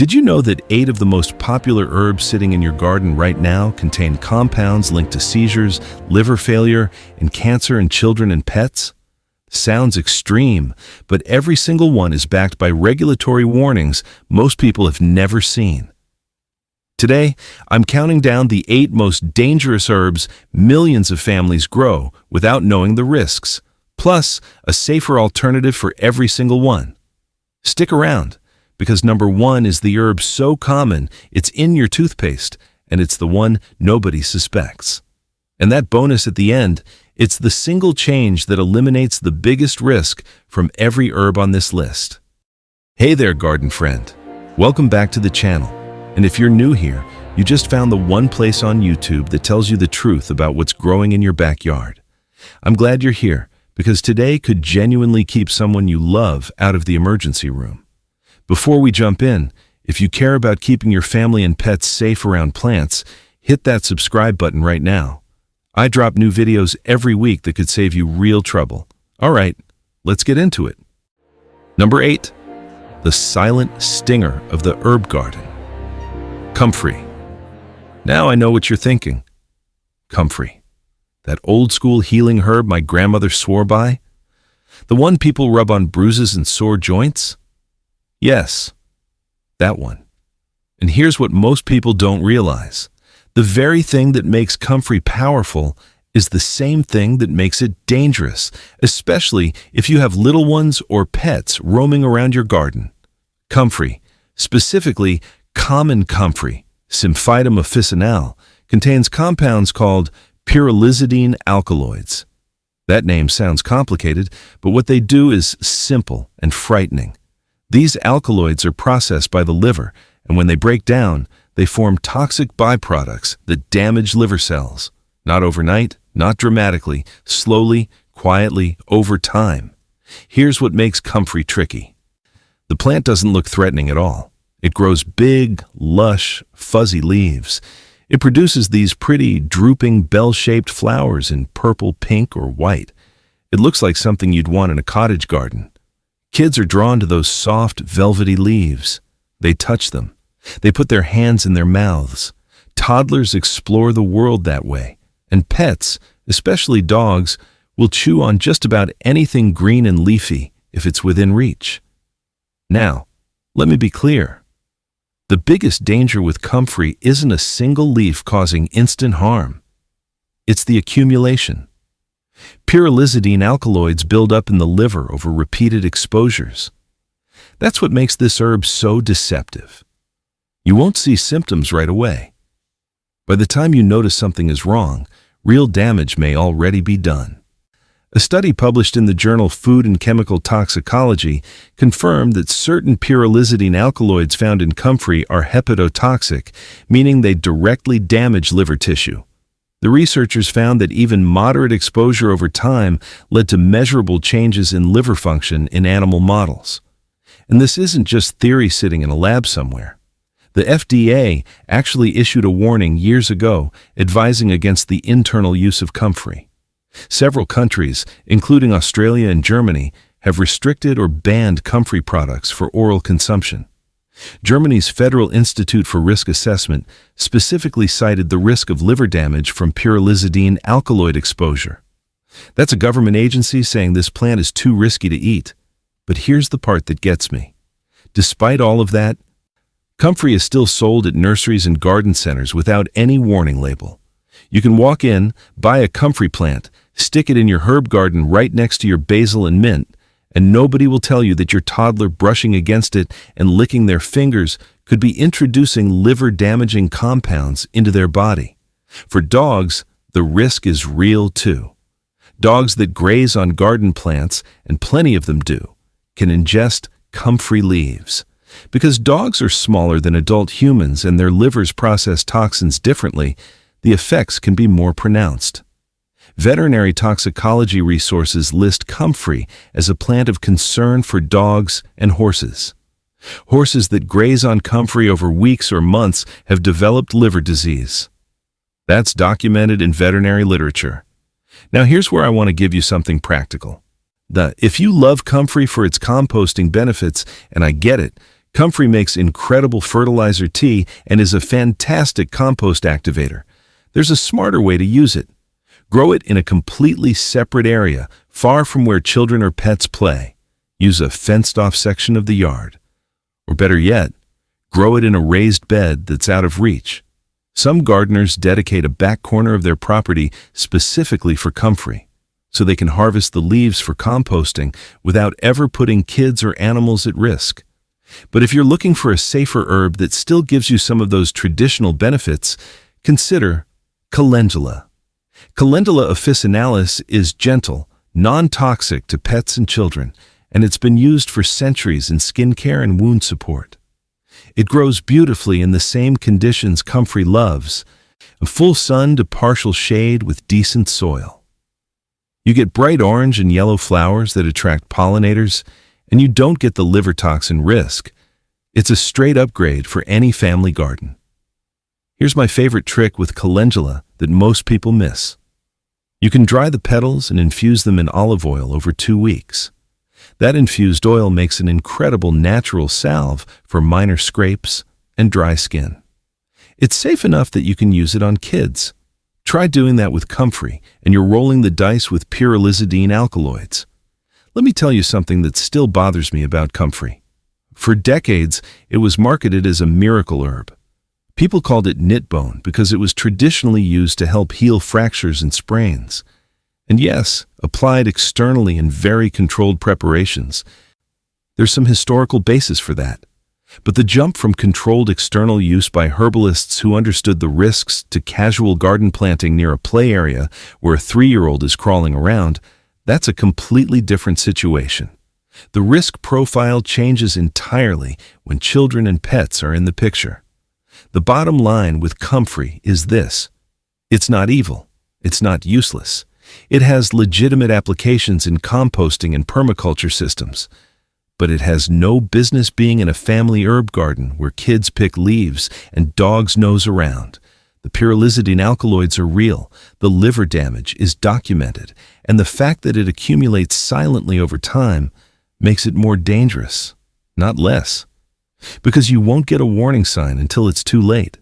Did you know that 8 of the most popular herbs sitting in your garden right now contain compounds linked to seizures, liver failure, and cancer in children and pets? Sounds extreme, but every single one is backed by regulatory warnings most people have never seen. Today, I'm counting down the 8 most dangerous herbs millions of families grow without knowing the risks, plus a safer alternative for every single one. Stick around, because number 1 is the herb so common it's in your toothpaste, and it's the one nobody suspects. And that bonus at the end, it's the single change that eliminates the biggest risk from every herb on this list. Hey there, garden friend. Welcome back to the channel. And if you're new here, you just found the one place on YouTube that tells you the truth about what's growing in your backyard. I'm glad you're here, because today could genuinely keep someone you love out of the emergency room. Before we jump in, if you care about keeping your family and pets safe around plants, hit that subscribe button right now. I drop new videos every week that could save you real trouble. All right, let's get into it. Number 8, the silent stinger of the herb garden. Comfrey. Now I know what you're thinking. Comfrey, that old school healing herb my grandmother swore by? The one people rub on bruises and sore joints? Yes, that one. And here's what most people don't realize. The very thing that makes comfrey powerful is the same thing that makes it dangerous, especially if you have little ones or pets roaming around your garden. Comfrey, specifically common comfrey, Symphytum officinale, contains compounds called pyrrolizidine alkaloids. That name sounds complicated, but what they do is simple and frightening. These alkaloids are processed by the liver, and when they break down, they form toxic byproducts that damage liver cells. Not overnight, not dramatically, slowly, quietly, over time. Here's what makes comfrey tricky. The plant doesn't look threatening at all. It grows big, lush, fuzzy leaves. It produces these pretty, drooping, bell-shaped flowers in purple, pink, or white. It looks like something you'd want in a cottage garden. Kids are drawn to those soft, velvety leaves. They touch them. They put their hands in their mouths. Toddlers explore the world that way. And pets, especially dogs, will chew on just about anything green and leafy if it's within reach. Now, let me be clear. The biggest danger with comfrey isn't a single leaf causing instant harm. It's the accumulation. Pyrrolizidine alkaloids build up in the liver over repeated exposures. That's what makes this herb so deceptive. You won't see symptoms right away. By the time you notice something is wrong, real damage may already be done. A study published in the journal Food and Chemical Toxicology confirmed that certain pyrrolizidine alkaloids found in comfrey are hepatotoxic, meaning they directly damage liver tissue. The researchers found that even moderate exposure over time led to measurable changes in liver function in animal models. And this isn't just theory sitting in a lab somewhere. The FDA actually issued a warning years ago advising against the internal use of comfrey. Several countries, including Australia and Germany, have restricted or banned comfrey products for oral consumption. Germany's Federal Institute for Risk Assessment specifically cited the risk of liver damage from pyrrolizidine alkaloid exposure. That's a government agency saying this plant is too risky to eat. But here's the part that gets me. Despite all of that, comfrey is still sold at nurseries and garden centers without any warning label. You can walk in, buy a comfrey plant, stick it in your herb garden right next to your basil and mint, and nobody will tell you that your toddler brushing against it and licking their fingers could be introducing liver-damaging compounds into their body. For dogs, the risk is real too. Dogs that graze on garden plants, and plenty of them do, can ingest comfrey leaves. Because dogs are smaller than adult humans and their livers process toxins differently, the effects can be more pronounced. Veterinary toxicology resources list comfrey as a plant of concern for dogs and horses. Horses that graze on comfrey over weeks or months have developed liver disease. That's documented in veterinary literature. Now here's where I want to give you something practical. If you love comfrey for its composting benefits, and I get it, Comfrey makes incredible fertilizer tea and is a fantastic compost activator. There's a smarter way to use it. Grow it in a completely separate area, far from where children or pets play. Use a fenced-off section of the yard. Or better yet, grow it in a raised bed that's out of reach. Some gardeners dedicate a back corner of their property specifically for comfrey, so they can harvest the leaves for composting without ever putting kids or animals at risk. But if you're looking for a safer herb that still gives you some of those traditional benefits, consider calendula. Calendula officinalis is gentle, non-toxic to pets and children, and it's been used for centuries in skincare and wound support. It grows beautifully in the same conditions comfrey loves, a full sun to partial shade with decent soil. You get bright orange and yellow flowers that attract pollinators, and you don't get the liver toxin risk. It's a straight upgrade for any family garden. Here's my favorite trick with calendula that most people miss. You can dry the petals and infuse them in olive oil over 2 weeks. That infused oil makes an incredible natural salve for minor scrapes and dry skin. It's safe enough that you can use it on kids. Try doing that with comfrey, and you're rolling the dice with pyrrolizidine alkaloids. Let me tell you something that still bothers me about comfrey. For decades, it was marketed as a miracle herb. People called it knitbone because it was traditionally used to help heal fractures and sprains. And yes, applied externally in very controlled preparations. There's some historical basis for that. But the jump from controlled external use by herbalists who understood the risks to casual garden planting near a play area where a 3-year-old is crawling around, that's a completely different situation. The risk profile changes entirely when children and pets are in the picture. The bottom line with comfrey is this: it's not evil, it's not useless. It has legitimate applications in composting and permaculture systems, but it has no business being in a family herb garden where kids pick leaves and dogs nose around. The pyrrolizidine alkaloids are real, the liver damage is documented, and the fact that it accumulates silently over time makes it more dangerous, not less, because you won't get a warning sign until it's too late.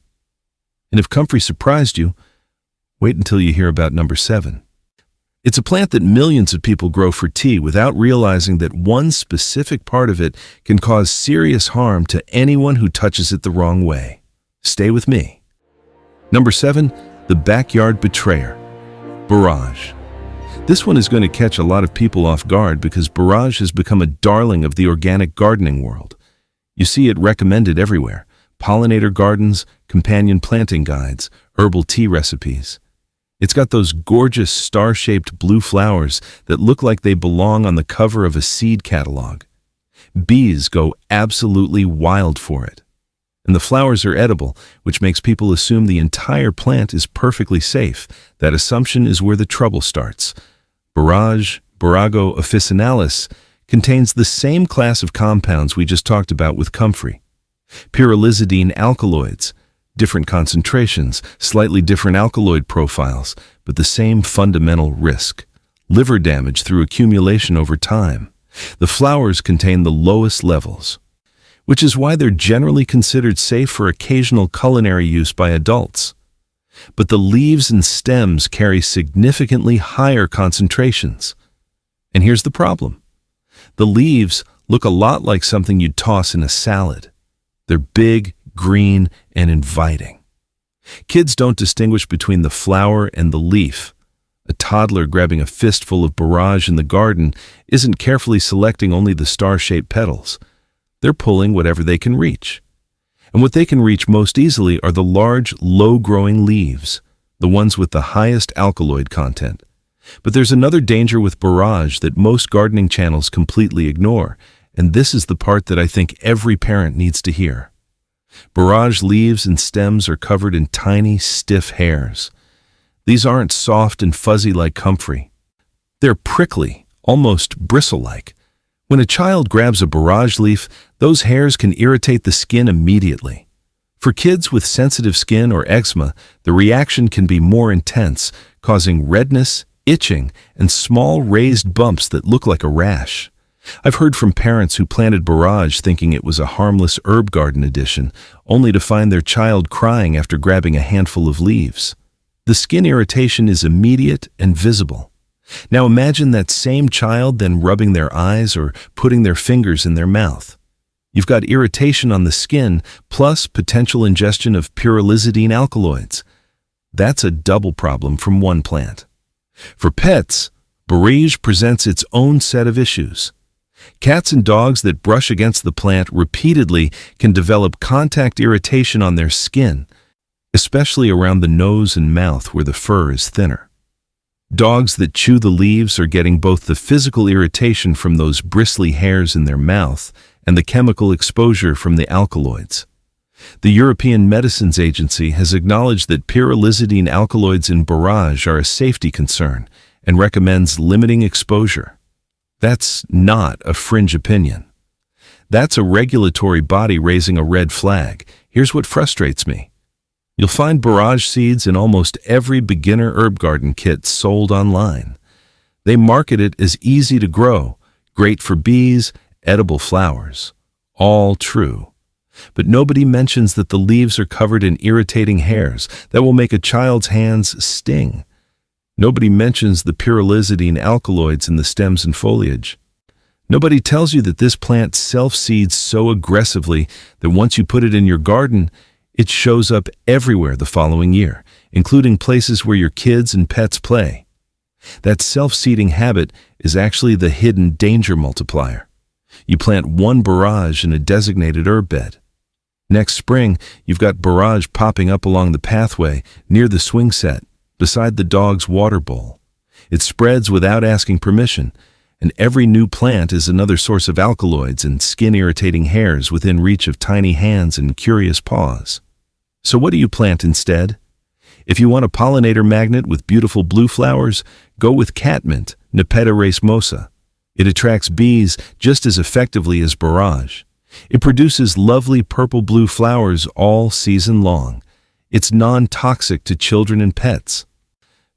And if comfrey surprised you, wait until you hear about number 7. It's a plant that millions of people grow for tea without realizing that one specific part of it can cause serious harm to anyone who touches it the wrong way. Stay with me. Number 7, the backyard betrayer, borage. This one is going to catch a lot of people off guard because borage has become a darling of the organic gardening world. You see it recommended everywhere: pollinator gardens, companion planting guides, herbal tea recipes. It's got those gorgeous star-shaped blue flowers that look like they belong on the cover of a seed catalog. Bees go absolutely wild for it. And the flowers are edible, which makes people assume the entire plant is perfectly safe. That assumption is where the trouble starts. Borage, Borago officinalis, contains the same class of compounds we just talked about with comfrey. Pyrrolizidine alkaloids, different concentrations, slightly different alkaloid profiles, but the same fundamental risk: liver damage through accumulation over time. The flowers contain the lowest levels, which is why they're generally considered safe for occasional culinary use by adults. But the leaves and stems carry significantly higher concentrations. And here's the problem. The leaves look a lot like something you'd toss in a salad. They're big, green, and inviting. Kids don't distinguish between the flower and the leaf. A toddler grabbing a fistful of borage in the garden isn't carefully selecting only the star-shaped petals. They're pulling whatever they can reach. And what they can reach most easily are the large, low-growing leaves, the ones with the highest alkaloid content. But there's another danger with borage that most gardening channels completely ignore, and this is the part that I think every parent needs to hear. Borage leaves and stems are covered in tiny, stiff hairs. These aren't soft and fuzzy like comfrey. They're prickly, almost bristle-like. When a child grabs a borage leaf, those hairs can irritate the skin immediately. For kids with sensitive skin or eczema, the reaction can be more intense, causing redness, itching, and small raised bumps that look like a rash. I've heard from parents who planted borage thinking it was a harmless herb garden addition, only to find their child crying after grabbing a handful of leaves. The skin irritation is immediate and visible. Now imagine that same child then rubbing their eyes or putting their fingers in their mouth. You've got irritation on the skin plus potential ingestion of pyrrolizidine alkaloids. That's a double problem from one plant. For pets, borage presents its own set of issues. Cats and dogs that brush against the plant repeatedly can develop contact irritation on their skin, especially around the nose and mouth where the fur is thinner. Dogs that chew the leaves are getting both the physical irritation from those bristly hairs in their mouth and the chemical exposure from the alkaloids. The European Medicines Agency has acknowledged that pyrrolizidine alkaloids in borage are a safety concern and recommends limiting exposure. That's not a fringe opinion. That's a regulatory body raising a red flag. Here's what frustrates me. You'll find borage seeds in almost every beginner herb garden kit sold online. They market it as easy to grow, great for bees, edible flowers. All true. But nobody mentions that the leaves are covered in irritating hairs that will make a child's hands sting. Nobody mentions the pyrrolizidine alkaloids in the stems and foliage. Nobody tells you that this plant self-seeds so aggressively that once you put it in your garden, it shows up everywhere the following year, including places where your kids and pets play. That self-seeding habit is actually the hidden danger multiplier. You plant one borage in a designated herb bed. Next spring, you've got borage popping up along the pathway near the swing set, beside the dog's water bowl. It spreads without asking permission, and every new plant is another source of alkaloids and skin-irritating hairs within reach of tiny hands and curious paws. So what do you plant instead? If you want a pollinator magnet with beautiful blue flowers, go with catmint, Nepeta racemosa. It attracts bees just as effectively as borage. It produces lovely purple-blue flowers all season long. It's non-toxic to children and pets.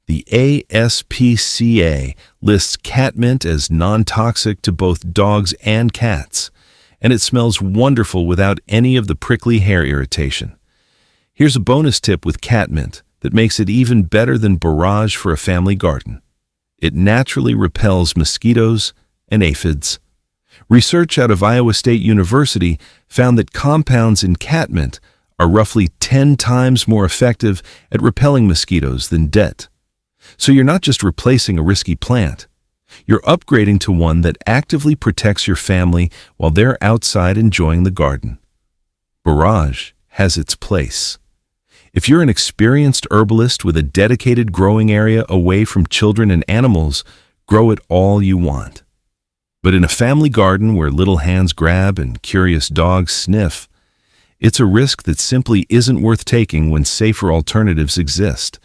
The ASPCA lists catmint as non-toxic to both dogs and cats, and it smells wonderful without any of the prickly hair irritation. Here's a bonus tip with catmint that makes it even better than borage for a family garden. It naturally repels mosquitoes and aphids. Research out of Iowa State University found that compounds in catmint are roughly 10 times more effective at repelling mosquitoes than DEET. So you're not just replacing a risky plant. You're upgrading to one that actively protects your family while they're outside enjoying the garden. Borage has its place. If you're an experienced herbalist with a dedicated growing area away from children and animals, grow it all you want. But in a family garden where little hands grab and curious dogs sniff, it's a risk that simply isn't worth taking when safer alternatives exist.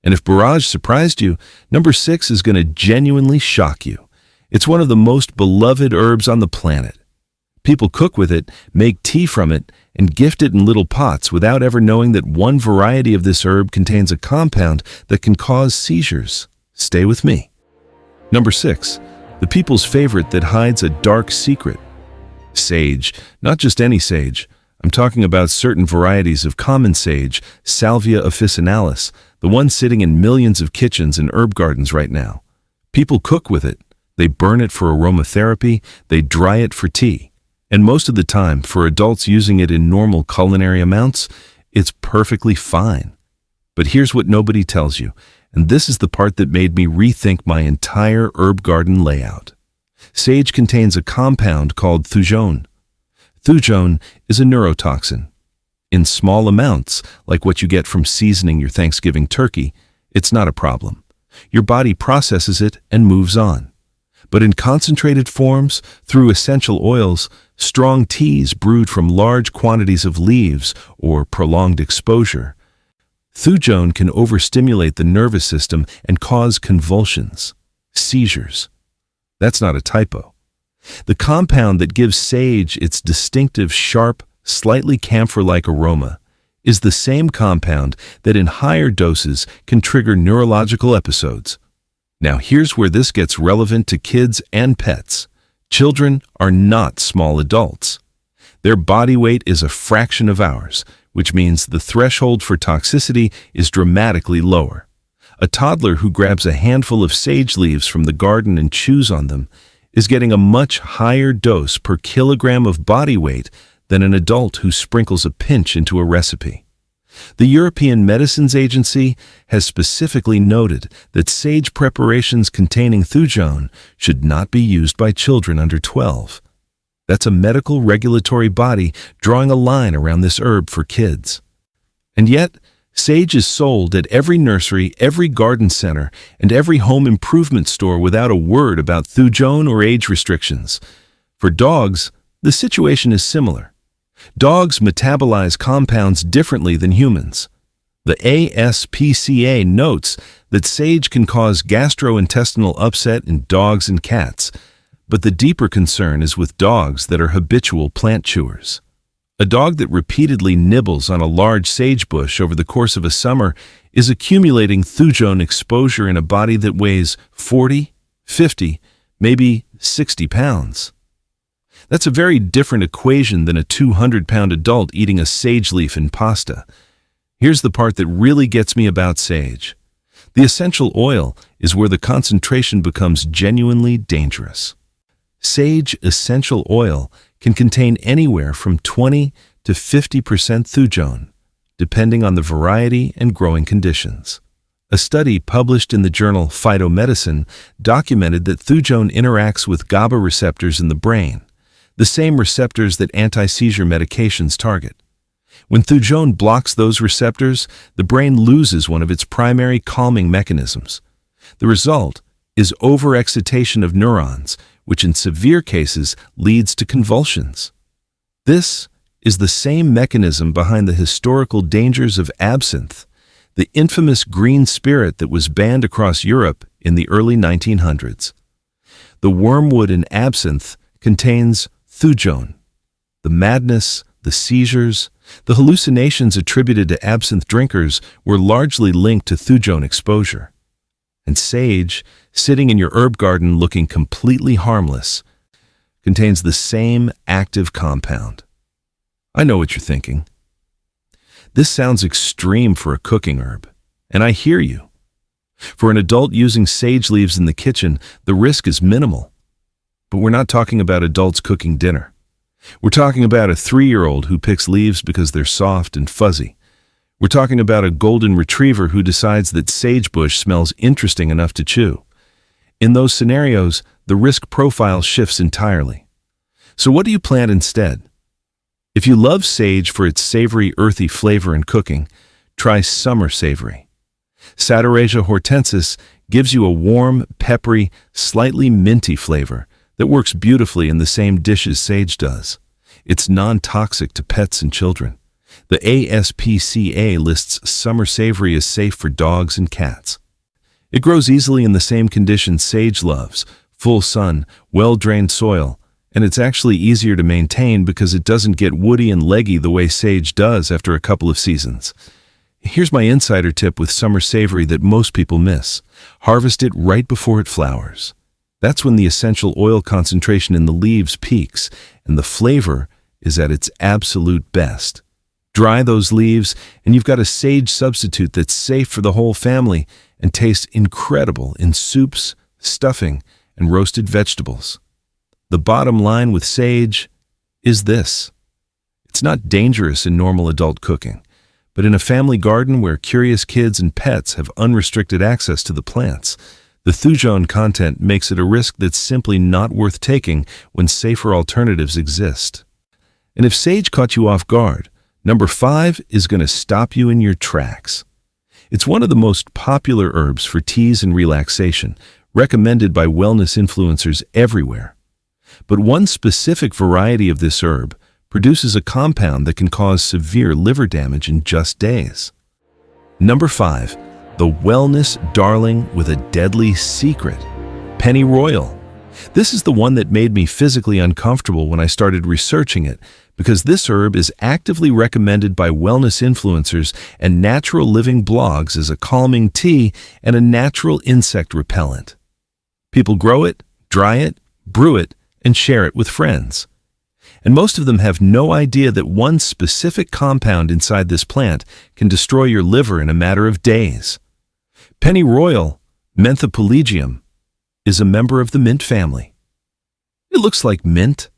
And if borage surprised you, number 6 is going to genuinely shock you. It's one of the most beloved herbs on the planet. People cook with it, make tea from it, and gift it in little pots without ever knowing that one variety of this herb contains a compound that can cause seizures. Stay with me. Number 6, the people's favorite that hides a dark secret. Sage, not just any sage. I'm talking about certain varieties of common sage, Salvia officinalis, the one sitting in millions of kitchens and herb gardens right now. People cook with it. They burn it for aromatherapy, they dry it for tea. And most of the time, for adults using it in normal culinary amounts, it's perfectly fine. But here's what nobody tells you, and this is the part that made me rethink my entire herb garden layout. Sage contains a compound called thujone. Thujone is a neurotoxin. In small amounts, like what you get from seasoning your Thanksgiving turkey, it's not a problem. Your body processes it and moves on. But in concentrated forms, through essential oils, strong teas brewed from large quantities of leaves or prolonged exposure, thujone can overstimulate the nervous system and cause convulsions, seizures. That's not a typo. The compound that gives sage its distinctive, sharp, slightly camphor-like aroma is the same compound that in higher doses can trigger neurological episodes. Now here's where this gets relevant to kids and pets. Children are not small adults. Their body weight is a fraction of ours, which means the threshold for toxicity is dramatically lower. A toddler who grabs a handful of sage leaves from the garden and chews on them is getting a much higher dose per kilogram of body weight than an adult who sprinkles a pinch into a recipe. The European Medicines Agency has specifically noted that sage preparations containing thujone should not be used by children under 12. That's a medical regulatory body drawing a line around this herb for kids. And yet, sage is sold at every nursery, every garden center, and every home improvement store without a word about thujone or age restrictions. For dogs, the situation is similar. Dogs metabolize compounds differently than humans. The ASPCA notes that sage can cause gastrointestinal upset in dogs and cats, but the deeper concern is with dogs that are habitual plant chewers. A dog that repeatedly nibbles on a large sage bush over the course of a summer is accumulating thujone exposure in a body that weighs 40, 50, maybe 60 pounds. That's a very different equation than a 200-pound adult eating a sage leaf in pasta. Here's the part that really gets me about sage. The essential oil is where the concentration becomes genuinely dangerous. Sage essential oil can contain anywhere from 20 to 50% thujone, depending on the variety and growing conditions. A study published in the journal Phytomedicine documented that thujone interacts with GABA receptors in the brain, the same receptors that anti-seizure medications target. When thujone blocks those receptors, the brain loses one of its primary calming mechanisms. The result is overexcitation of neurons, which in severe cases leads to convulsions. This is the same mechanism behind the historical dangers of absinthe, the infamous green spirit that was banned across Europe in the early 1900s. The wormwood in absinthe contains thujone. The madness, the seizures, the hallucinations attributed to absinthe drinkers were largely linked to thujone exposure. And sage, sitting in your herb garden looking completely harmless, contains the same active compound. I know what you're thinking. This sounds extreme for a cooking herb, and I hear you. For an adult using sage leaves in the kitchen, the risk is minimal. But we're not talking about adults cooking dinner. We're talking about a 3-year-old who picks leaves because they're soft and fuzzy. We're talking about a golden retriever who decides that sagebush smells interesting enough to chew. In those scenarios, the risk profile shifts entirely. So what do you plant instead? If you love sage for its savory, earthy flavor in cooking, try summer savory. Saturasia hortensis gives you a warm, peppery, slightly minty flavor that works beautifully in the same dishes sage does. It's non-toxic to pets and children. The ASPCA lists summer savory as safe for dogs and cats. It grows easily in the same conditions sage loves, full sun, well-drained soil, and it's actually easier to maintain because it doesn't get woody and leggy the way sage does after a couple of seasons. Here's my insider tip with summer savory that most people miss. Harvest it right before it flowers. That's when the essential oil concentration in the leaves peaks and the flavor is at its absolute best. Dry those leaves and you've got a sage substitute that's safe for the whole family and tastes incredible in soups, stuffing, and roasted vegetables. The bottom line with sage is this. It's not dangerous in normal adult cooking, but in a family garden where curious kids and pets have unrestricted access to the plants, the thujone content makes it a risk that's simply not worth taking when safer alternatives exist. And if sage caught you off guard, number 5 is going to stop you in your tracks. It's one of the most popular herbs for teas and relaxation, recommended by wellness influencers everywhere. But one specific variety of this herb produces a compound that can cause severe liver damage in just days. Number 5. The wellness darling with a deadly secret, pennyroyal. This is the one that made me physically uncomfortable when I started researching it, because this herb is actively recommended by wellness influencers and natural living blogs as a calming tea and a natural insect repellent. People grow it, dry it, brew it, and share it with friends. And most of them have no idea that one specific compound inside this plant can destroy your liver in a matter of days. Pennyroyal, Menthopelagium, is a member of the mint family. It looks like mint.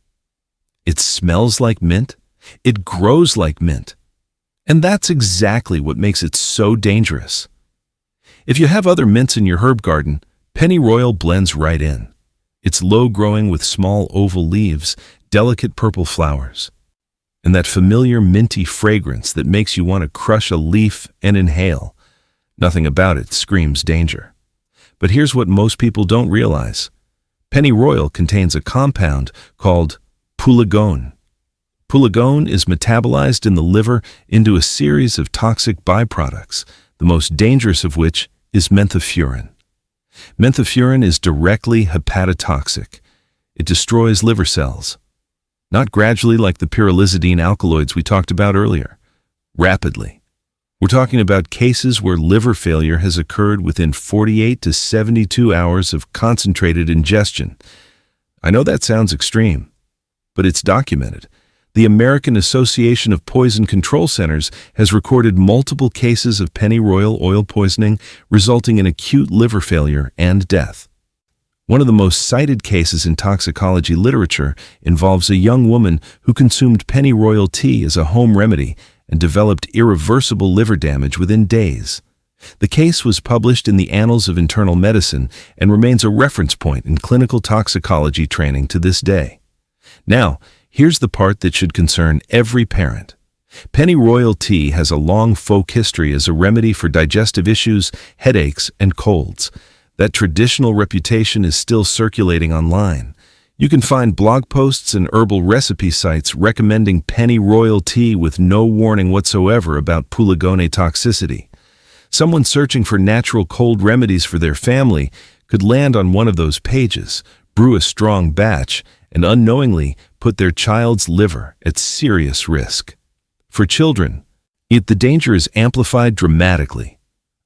It smells like mint. It grows like mint. And that's exactly what makes it so dangerous. If you have other mints in your herb garden, pennyroyal blends right in. It's low-growing with small oval leaves, delicate purple flowers, and that familiar minty fragrance that makes you want to crush a leaf and inhale. Nothing about it screams danger. But here's what most people don't realize. Pennyroyal contains a compound called pelargone. Pelargone is metabolized in the liver into a series of toxic byproducts, the most dangerous of which is menthofurin. Menthofurin is directly hepatotoxic. It destroys liver cells. Not gradually like the pyrrolizidine alkaloids we talked about earlier. Rapidly. We're talking about cases where liver failure has occurred within 48 to 72 hours of concentrated ingestion. I know that sounds extreme, but it's documented. The American Association of Poison Control Centers has recorded multiple cases of pennyroyal oil poisoning resulting in acute liver failure and death. One of the most cited cases in toxicology literature involves a young woman who consumed pennyroyal tea as a home remedy and developed irreversible liver damage within days. The case was published in the Annals of Internal Medicine and remains a reference point in clinical toxicology training to this day. Now, here's the part that should concern every parent. Pennyroyal tea has a long folk history as a remedy for digestive issues, headaches, and colds. That traditional reputation is still circulating online. You can find blog posts and herbal recipe sites recommending pennyroyal tea with no warning whatsoever about pelargone toxicity. Someone searching for natural cold remedies for their family could land on one of those pages, brew a strong batch, and unknowingly put their child's liver at serious risk. For children, the danger is amplified dramatically.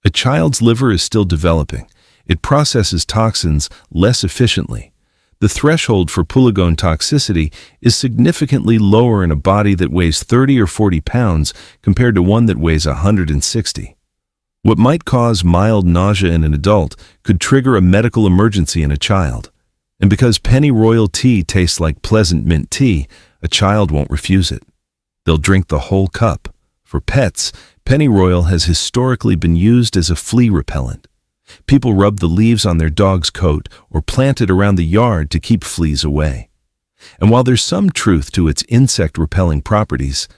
A child's liver is still developing. It processes toxins less efficiently. The threshold for pelargone toxicity is significantly lower in a body that weighs 30 or 40 pounds compared to one that weighs 160. What might cause mild nausea in an adult could trigger a medical emergency in a child. And because pennyroyal tea tastes like pleasant mint tea, a child won't refuse it. They'll drink the whole cup. For pets, pennyroyal has historically been used as a flea repellent. People rub the leaves on their dog's coat or plant it around the yard to keep fleas away. And while there's some truth to its insect-repelling properties,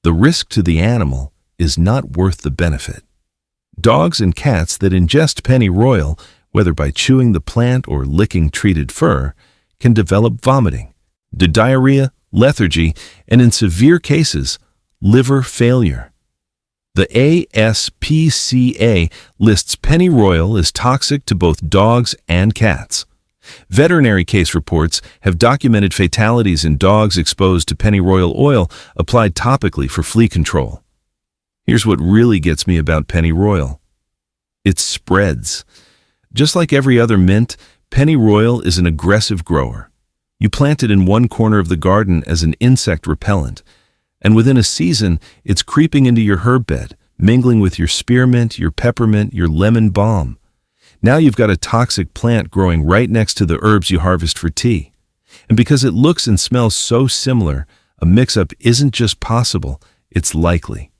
the risk to the animal is not worth the benefit. Dogs and cats that ingest pennyroyal, whether by chewing the plant or licking treated fur, can develop vomiting, diarrhea, lethargy, and in severe cases, liver failure. The ASPCA lists pennyroyal as toxic to both dogs and cats. Veterinary case reports have documented fatalities in dogs exposed to pennyroyal oil applied topically for flea control. Here's what really gets me about pennyroyal. It spreads. Just like every other mint, pennyroyal is an aggressive grower. You plant it in one corner of the garden as an insect repellent, and within a season, it's creeping into your herb bed, mingling with your spearmint, your peppermint, your lemon balm. Now you've got a toxic plant growing right next to the herbs you harvest for tea. And because it looks and smells so similar, a mix-up isn't just possible, it's likely.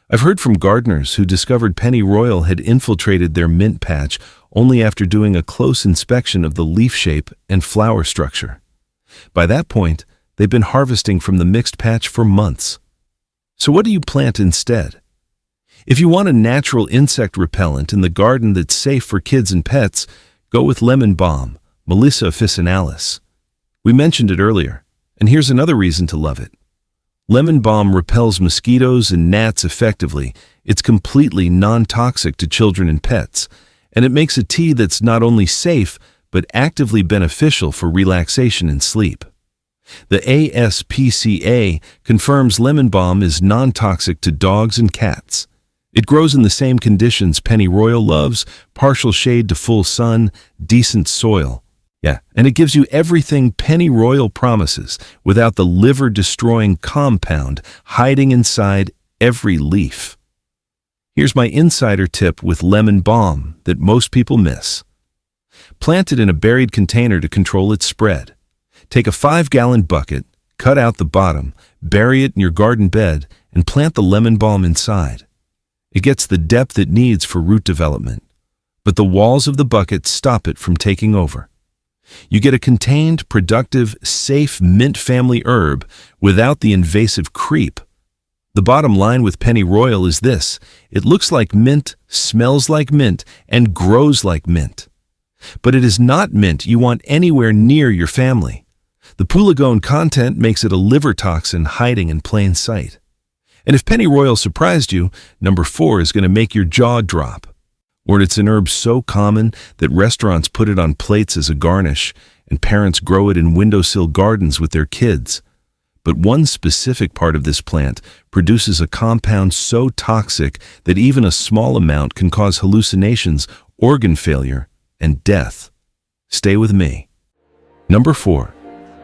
I've heard from gardeners who discovered pennyroyal had infiltrated their mint patch only after doing a close inspection of the leaf shape and flower structure. By that point, they've been harvesting from the mixed patch for months. So what do you plant instead? If you want a natural insect repellent in the garden that's safe for kids and pets, go with lemon balm, Melissa officinalis. We mentioned it earlier, and here's another reason to love it. Lemon balm repels mosquitoes and gnats effectively. It's completely non-toxic to children and pets, and it makes a tea that's not only safe, but actively beneficial for relaxation and sleep. The ASPCA confirms lemon balm is non-toxic to dogs and cats. It grows in the same conditions pennyroyal loves: partial shade to full sun, decent soil. Yeah, and it gives you everything pennyroyal promises without the liver-destroying compound hiding inside every leaf. Here's my insider tip with lemon balm that most people miss. Plant it in a buried container to control its spread. Take a 5-gallon bucket, cut out the bottom, bury it in your garden bed, and plant the lemon balm inside. It gets the depth it needs for root development, but the walls of the bucket stop it from taking over. You get a contained, productive, safe mint family herb without the invasive creep. The bottom line with pennyroyal is this: it looks like mint, smells like mint, and grows like mint. But it is not mint you want anywhere near your family. The poulagone content makes it a liver toxin hiding in plain sight. And if pennyroyal surprised you, number 4 is going to make your jaw drop. Or it's an herb so common that restaurants put it on plates as a garnish, and parents grow it in windowsill gardens with their kids. But one specific part of this plant produces a compound so toxic that even a small amount can cause hallucinations, organ failure, and death. Stay with me. Number 4.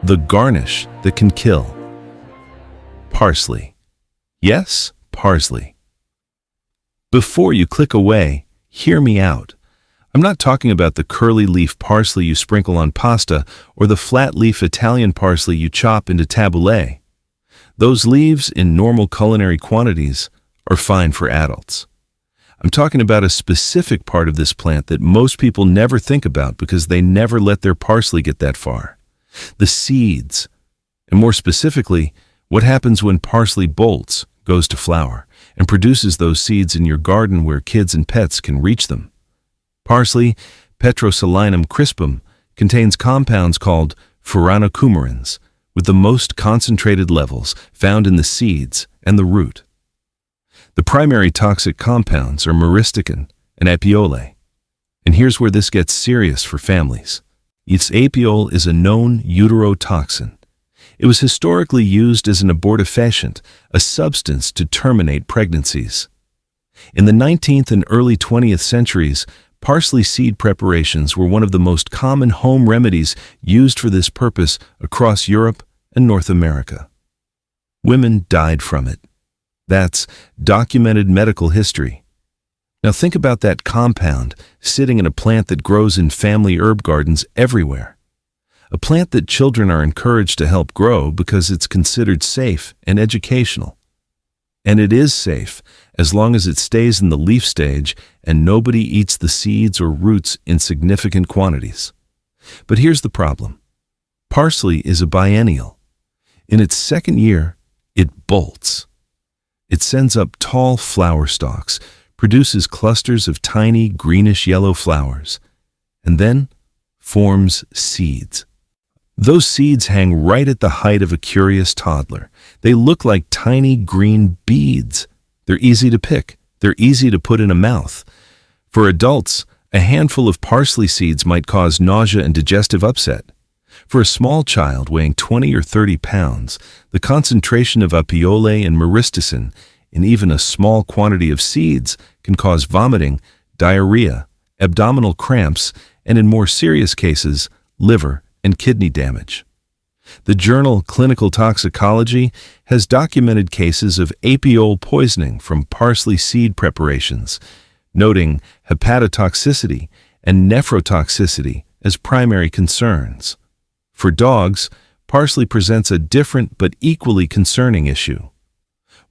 The garnish that can kill. Parsley. Yes, parsley. Before you click away, hear me out. I'm not talking about the curly leaf parsley you sprinkle on pasta or the flat leaf Italian parsley you chop into tabbouleh. Those leaves, in normal culinary quantities, are fine for adults. I'm talking about a specific part of this plant that most people never think about because they never let their parsley get that far. The seeds. And more specifically, what happens when parsley bolts, goes to flower, and produces those seeds in your garden where kids and pets can reach them. Parsley, Petroselinum crispum, contains compounds called furanocoumarins, with the most concentrated levels found in the seeds and the root. The primary toxic compounds are myristicin and apiole. And here's where this gets serious for families. Its apiole is a known uterotoxin. It was historically used as an abortifacient, a substance to terminate pregnancies. In the 19th and early 20th centuries, parsley seed preparations were one of the most common home remedies used for this purpose across Europe and North America. Women died from it. That's documented medical history. Now think about that compound sitting in a plant that grows in family herb gardens everywhere. A plant that children are encouraged to help grow because it's considered safe and educational. And it is safe as long as it stays in the leaf stage and nobody eats the seeds or roots in significant quantities. But here's the problem. Parsley is a biennial. In its second year, it bolts. It sends up tall flower stalks, produces clusters of tiny greenish-yellow flowers, and then forms seeds. Those seeds hang right at the height of a curious toddler. They look like tiny green beads. They're easy to pick. They're easy to put in a mouth. For adults, a handful of parsley seeds might cause nausea and digestive upset. For a small child weighing 20 or 30 pounds, the concentration of apiole and myristicin in even a small quantity of seeds can cause vomiting, diarrhea, abdominal cramps, and in more serious cases, liver and kidney damage. The journal Clinical Toxicology has documented cases of apiole poisoning from parsley seed preparations, noting hepatotoxicity and nephrotoxicity as primary concerns. For dogs, parsley presents a different but equally concerning issue.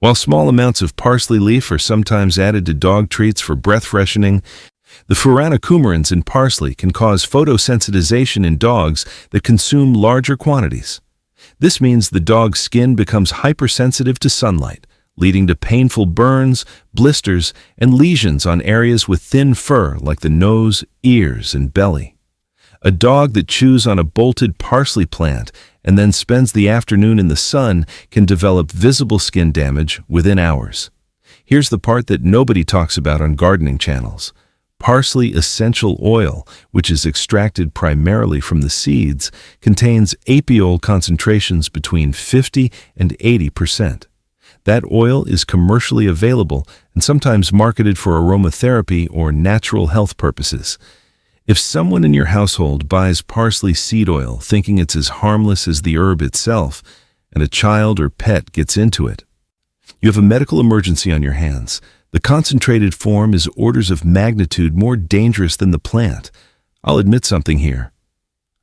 While small amounts of parsley leaf are sometimes added to dog treats for breath freshening, the furanocoumarins in parsley can cause photosensitization in dogs that consume larger quantities. This means the dog's skin becomes hypersensitive to sunlight, leading to painful burns, blisters, and lesions on areas with thin fur like the nose, ears, and belly. A dog that chews on a bolted parsley plant and then spends the afternoon in the sun can develop visible skin damage within hours. Here's the part that nobody talks about on gardening channels. Parsley essential oil, which is extracted primarily from the seeds, contains apiole concentrations between 50 and 80%. That oil is commercially available and sometimes marketed for aromatherapy or natural health purposes. If someone in your household buys parsley seed oil thinking it's as harmless as the herb itself, and a child or pet gets into it, you have a medical emergency on your hands. The concentrated form is orders of magnitude more dangerous than the plant. I'll admit something here.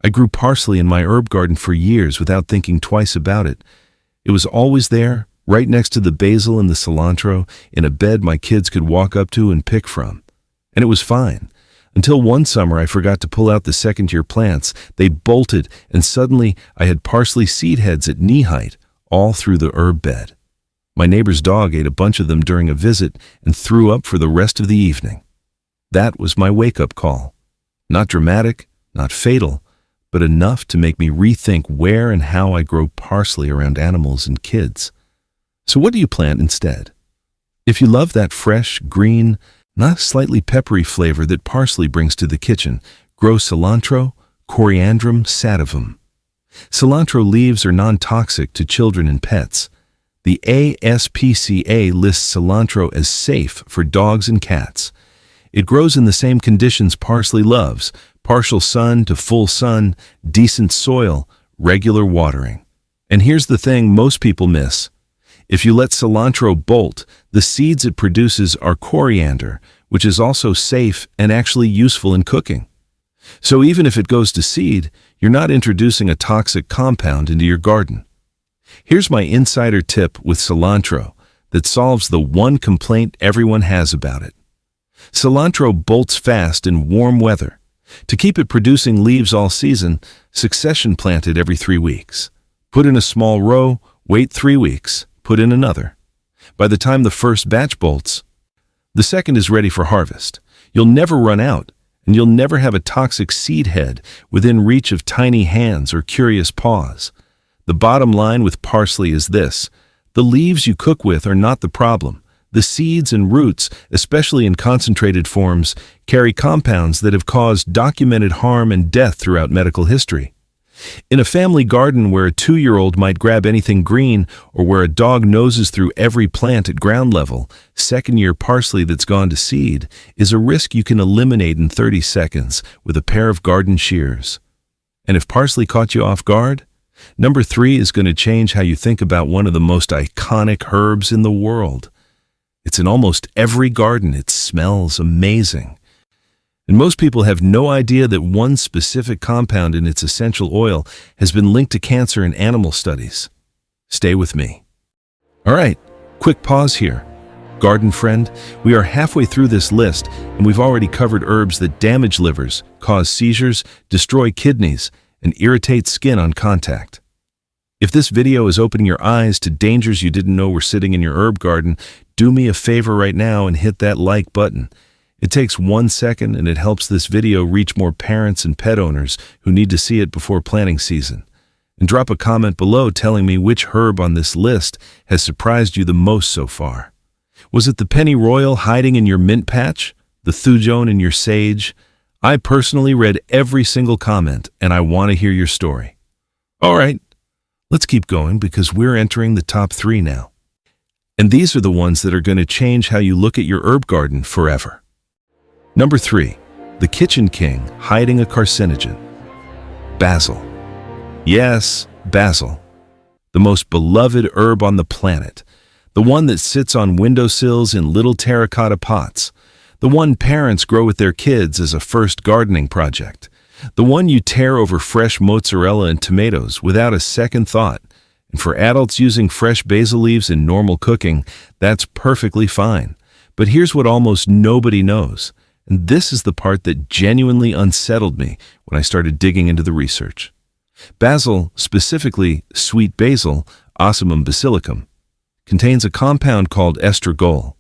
I grew parsley in my herb garden for years without thinking twice about it. It was always there, right next to the basil and the cilantro, in a bed my kids could walk up to and pick from. And it was fine. Until one summer I forgot to pull out the second-year plants. They bolted, and suddenly I had parsley seed heads at knee height, all through the herb bed. My neighbor's dog ate a bunch of them during a visit and threw up for the rest of the evening. That was my wake-up call. Not dramatic, not fatal, but enough to make me rethink where and how I grow parsley around animals and kids. So what do you plant instead? If you love that fresh, green, not slightly peppery flavor that parsley brings to the kitchen, grow cilantro, Coriandrum sativum. Cilantro leaves are non-toxic to children and pets. The ASPCA lists cilantro as safe for dogs and cats. It grows in the same conditions parsley loves: partial sun to full sun, decent soil, regular watering. And here's the thing most people miss. If you let cilantro bolt, the seeds it produces are coriander, which is also safe and actually useful in cooking. So even if it goes to seed, you're not introducing a toxic compound into your garden. Here's my insider tip with cilantro that solves the one complaint everyone has about it. Cilantro bolts fast in warm weather. To keep it producing leaves all season, succession plant it every 3 weeks. Put in a small row, wait 3 weeks, put in another. By the time the first batch bolts, the second is ready for harvest. You'll never run out, and you'll never have a toxic seed head within reach of tiny hands or curious paws. The bottom line with parsley is this: the leaves you cook with are not the problem. The seeds and roots, especially in concentrated forms, carry compounds that have caused documented harm and death throughout medical history. In a family garden where a 2-year-old might grab anything green, or where a dog noses through every plant at ground level, second-year parsley that's gone to seed is a risk you can eliminate in 30 seconds with a pair of garden shears. And if parsley caught you off guard, number 3 is going to change how you think about one of the most iconic herbs in the world. It's in almost every garden. It smells amazing. And most people have no idea that one specific compound in its essential oil has been linked to cancer in animal studies. Stay with me. All right, quick pause here. Garden friend, we are halfway through this list, and we've already covered herbs that damage livers, cause seizures, destroy kidneys, and irritate skin on contact. If this video is opening your eyes to dangers you didn't know were sitting in your herb garden, do me a favor right now and hit that like button. It takes 1 second, and it helps this video reach more parents and pet owners who need to see it before planting season. And drop a comment below telling me which herb on this list has surprised you the most so far. Was it the pennyroyal hiding in your mint patch? The thujon in your sage? I personally read every single comment, and I want to hear your story. All right, let's keep going because we're entering the top 3 now. And these are the ones that are going to change how you look at your herb garden forever. Number 3, the kitchen king hiding a carcinogen. Basil. Yes, basil. The most beloved herb on the planet. The one that sits on windowsills in little terracotta pots. The one parents grow with their kids as a first gardening project. The one you tear over fresh mozzarella and tomatoes without a second thought. And for adults using fresh basil leaves in normal cooking, that's perfectly fine. But here's what almost nobody knows. And this is the part that genuinely unsettled me when I started digging into the research. Basil, specifically sweet basil, Ocimum basilicum, contains a compound called estragol.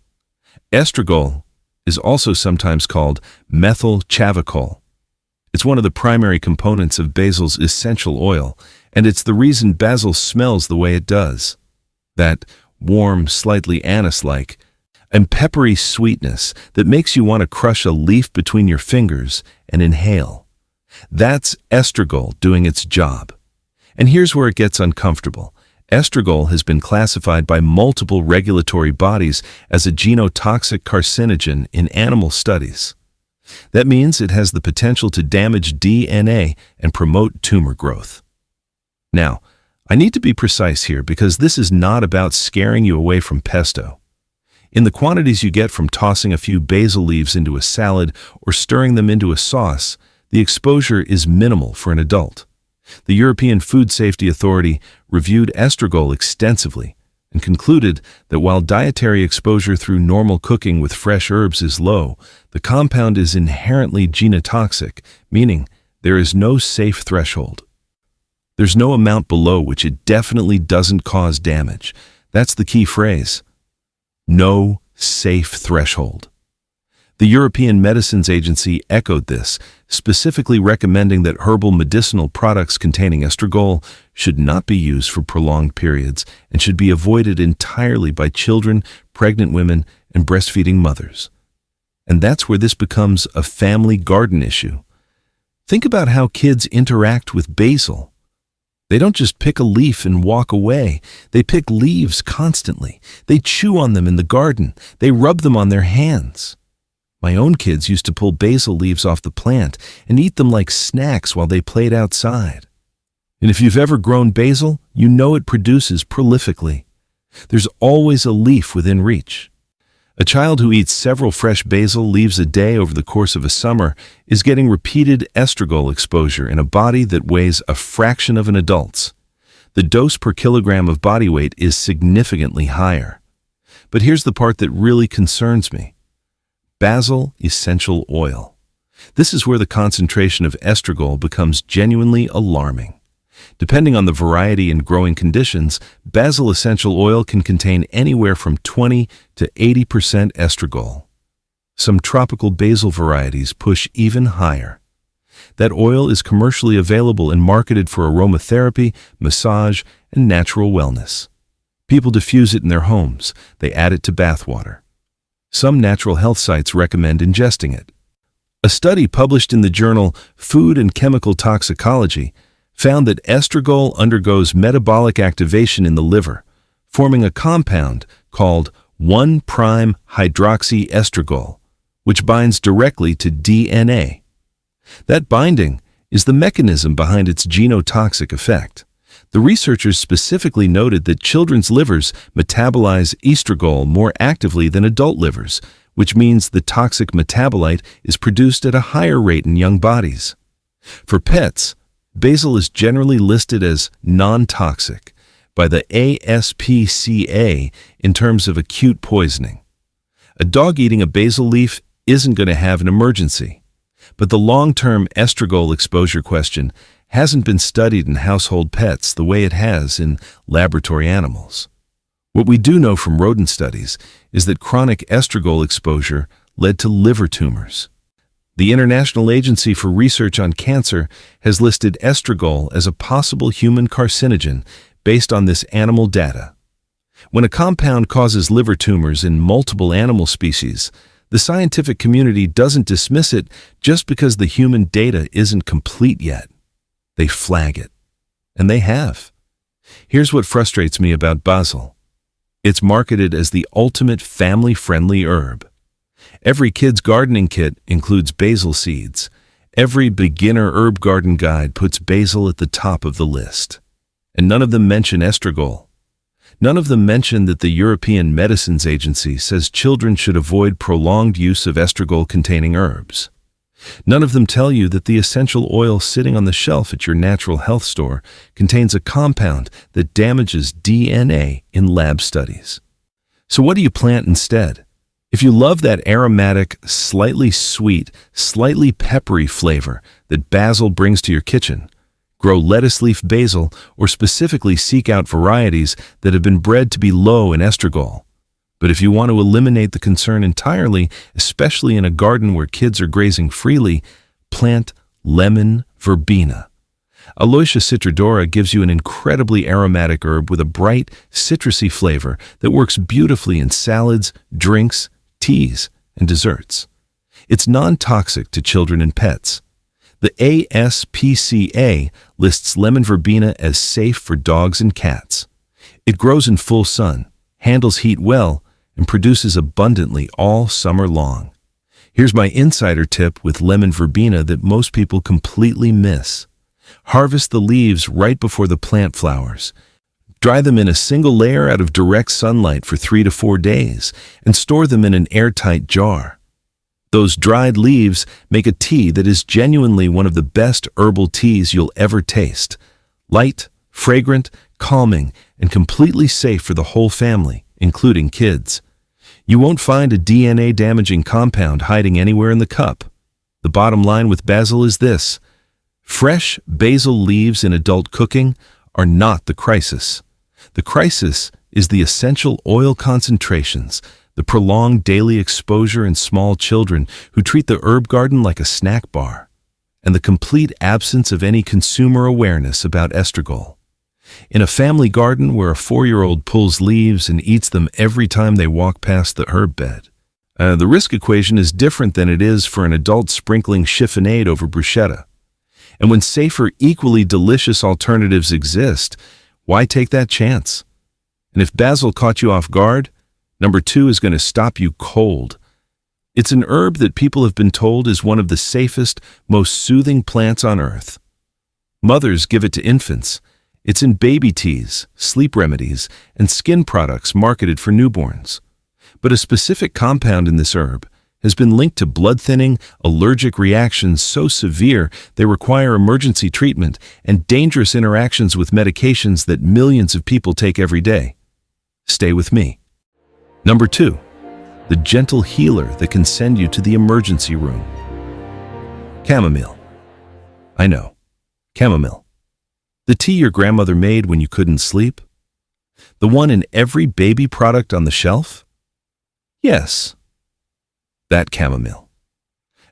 Estragol is also sometimes called methyl chavicol. It's one of the primary components of basil's essential oil, and it's the reason basil smells the way it does. That warm, slightly anise-like, and peppery sweetness that makes you want to crush a leaf between your fingers and inhale. That's estragol doing its job. And here's where it gets uncomfortable. Estragol has been classified by multiple regulatory bodies as a genotoxic carcinogen in animal studies. That means it has the potential to damage DNA and promote tumor growth. Now, I need to be precise here because this is not about scaring you away from pesto. In the quantities you get from tossing a few basil leaves into a salad or stirring them into a sauce, the exposure is minimal for an adult. The European Food Safety Authority reviewed estragol extensively and concluded that while dietary exposure through normal cooking with fresh herbs is low, the compound is inherently genotoxic, meaning there is no safe threshold. There's no amount below which it definitely doesn't cause damage. That's the key phrase. No safe threshold. The European Medicines Agency echoed this, specifically recommending that herbal medicinal products containing estragol should not be used for prolonged periods and should be avoided entirely by children, pregnant women, and breastfeeding mothers. And that's where this becomes a family garden issue. Think about how kids interact with basil. They don't just pick a leaf and walk away. They pick leaves constantly. They chew on them in the garden. They rub them on their hands. My own kids used to pull basil leaves off the plant and eat them like snacks while they played outside. And if you've ever grown basil, you know it produces prolifically. There's always a leaf within reach. A child who eats several fresh basil leaves a day over the course of a summer is getting repeated estragol exposure in a body that weighs a fraction of an adult's. The dose per kilogram of body weight is significantly higher. But here's the part that really concerns me. Basil essential oil. This is where the concentration of estragol becomes genuinely alarming. Depending on the variety and growing conditions, basil essential oil can contain anywhere from 20 to 80% estragol. Some tropical basil varieties push even higher. That oil is commercially available and marketed for aromatherapy, massage, and natural wellness. People diffuse it in their homes. They add it to bathwater. Some natural health sites recommend ingesting it. A study published in the journal Food and Chemical Toxicology found that estragol undergoes metabolic activation in the liver, forming a compound called 1'-hydroxyestragol, which binds directly to DNA. That binding is the mechanism behind its genotoxic effect. The researchers specifically noted that children's livers metabolize estragol more actively than adult livers, which means the toxic metabolite is produced at a higher rate in young bodies. For pets, basil is generally listed as non-toxic by the ASPCA in terms of acute poisoning. A dog eating a basil leaf isn't going to have an emergency, but the long-term estragol exposure question hasn't been studied in household pets the way it has in laboratory animals. What we do know from rodent studies is that chronic estragol exposure led to liver tumors. The International Agency for Research on Cancer has listed estragol as a possible human carcinogen based on this animal data. When a compound causes liver tumors in multiple animal species, the scientific community doesn't dismiss it just because the human data isn't complete yet. They flag it. And they have. Here's what frustrates me about basil. It's marketed as the ultimate family-friendly herb. Every kid's gardening kit includes basil seeds. Every beginner herb garden guide puts basil at the top of the list. And none of them mention estragol. None of them mention that the European Medicines Agency says children should avoid prolonged use of estragol-containing herbs. None of them tell you that the essential oil sitting on the shelf at your natural health store contains a compound that damages DNA in lab studies. So what do you plant instead? If you love that aromatic, slightly sweet, slightly peppery flavor that basil brings to your kitchen, grow lettuce leaf basil or specifically seek out varieties that have been bred to be low in estragol. But if you want to eliminate the concern entirely, especially in a garden where kids are grazing freely, plant lemon verbena. Aloysia citrodora gives you an incredibly aromatic herb with a bright, citrusy flavor that works beautifully in salads, drinks, teas, and desserts. It's non-toxic to children and pets. The ASPCA lists lemon verbena as safe for dogs and cats. It grows in full sun, handles heat well, and produces abundantly all summer long. Here's my insider tip with lemon verbena that most people completely miss. Harvest the leaves right before the plant flowers. Dry them in a single layer out of direct sunlight for 3 to 4 days and store them in an airtight jar. Those dried leaves make a tea that is genuinely one of the best herbal teas you'll ever taste. Light, fragrant, calming, and completely safe for the whole family, including kids. You won't find a DNA-damaging compound hiding anywhere in the cup. The bottom line with basil is this: fresh basil leaves in adult cooking are not the crisis. The crisis is the essential oil concentrations, the prolonged daily exposure in small children who treat the herb garden like a snack bar, and the complete absence of any consumer awareness about estragol. In a family garden where a 4-year-old pulls leaves and eats them every time they walk past the herb bed, the risk equation is different than it is for an adult sprinkling chiffonade over bruschetta. And when safer, equally delicious alternatives exist, why take that chance? And if basil caught you off guard, number 2 is going to stop you cold. It's an herb that people have been told is one of the safest, most soothing plants on earth. Mothers give it to infants. It's in baby teas, sleep remedies, and skin products marketed for newborns. But a specific compound in this herb has been linked to blood thinning, allergic reactions so severe they require emergency treatment, and dangerous interactions with medications that millions of people take every day. Stay with me. Number 2, the gentle healer that can send you to the emergency room. Chamomile. I know, chamomile. The tea your grandmother made when you couldn't sleep? The one in every baby product on the shelf? Yes, that chamomile.